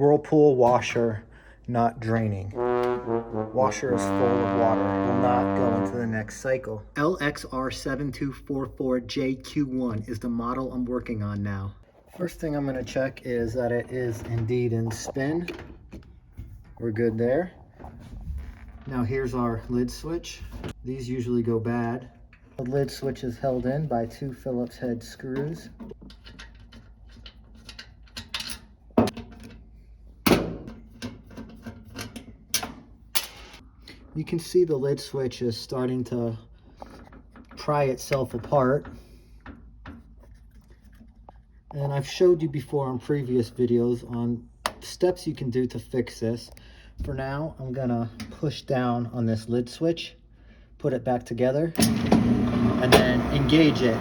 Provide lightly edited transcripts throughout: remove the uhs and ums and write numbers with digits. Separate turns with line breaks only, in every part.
Whirlpool washer not draining. Washer is full of water, will not go into the next cycle. LXR7244JQ1 is the model I'm working on now. First thing I'm going to check is that it is indeed in spin. We're good there. Now here's our lid switch. These usually go bad. The lid switch is held in by 2 Phillips head screws. You can see the lid switch is starting to pry itself apart. And I've showed you before on previous videos on steps you can do to fix this. For now, I'm gonna push down on this lid switch, put it back together, and then engage it.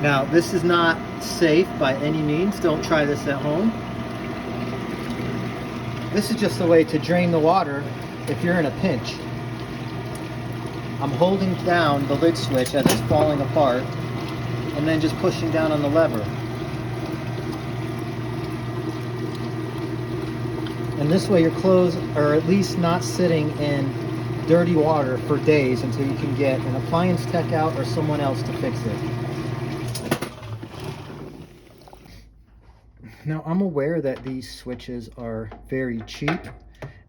Now, this is not safe by any means. Don't try this at home. This is just a way to drain the water if you're in a pinch. I'm holding down the lid switch as it's falling apart and then just pushing down on the lever. And this way your clothes are at least not sitting in dirty water for days until you can get an appliance tech out or someone else to fix it. Now, I'm aware that these switches are very cheap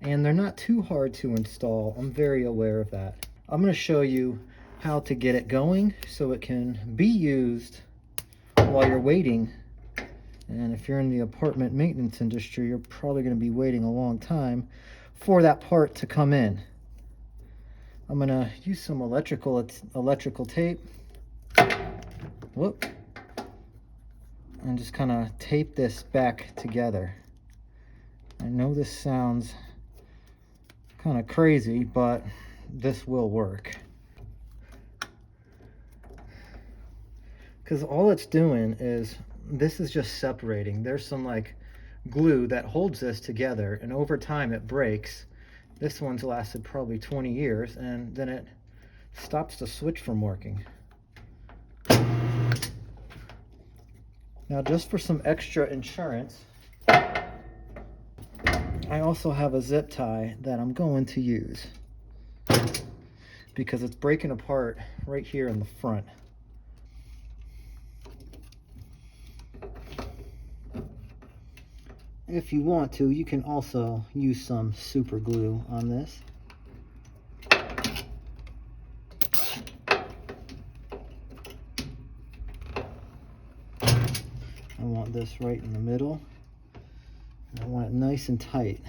and they're not too hard to install. I'm very aware of that. I'm going to show you how to get it going so it can be used while you're waiting. And if you're in the apartment maintenance industry, you're probably going to be waiting a long time for that part to come in. I'm going to use some electrical tape. Whoop. And just kind of tape this back together. I know this sounds kind of crazy, but this will work. Because all it's doing is, this is just separating. There's some like glue that holds this together, and over time it breaks. This one's lasted probably 20 years, and then it stops the switch from working. Now, just for some extra insurance, I also have a zip tie that I'm going to use because it's breaking apart right here in the front. If you want to, you can also use some super glue on this. I want this right in the middle. I want it nice and tight.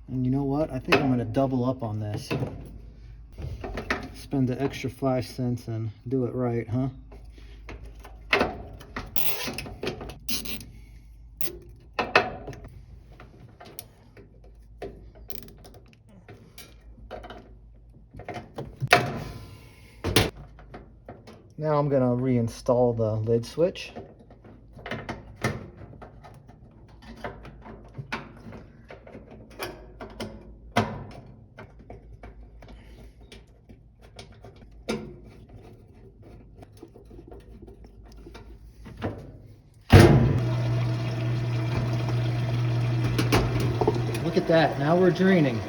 And you know what? I think I'm going to double up on this. Spend the extra 5 cents and do it right, huh? Now I'm going to reinstall the lid switch. Look at that, now we're draining.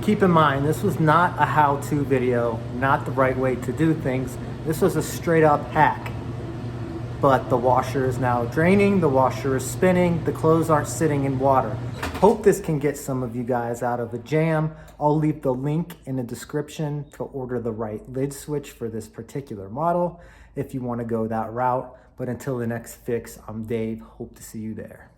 Keep in mind, this was not a how-to video, not the right way to do things. This was a straight up hack. But the washer is now draining, the washer is spinning, the clothes aren't sitting in water. Hope this can get some of you guys out of a jam. I'll leave the link in the description to order the right lid switch for this particular model if you want to go that route. But until the next fix, I'm Dave. Hope to see you there.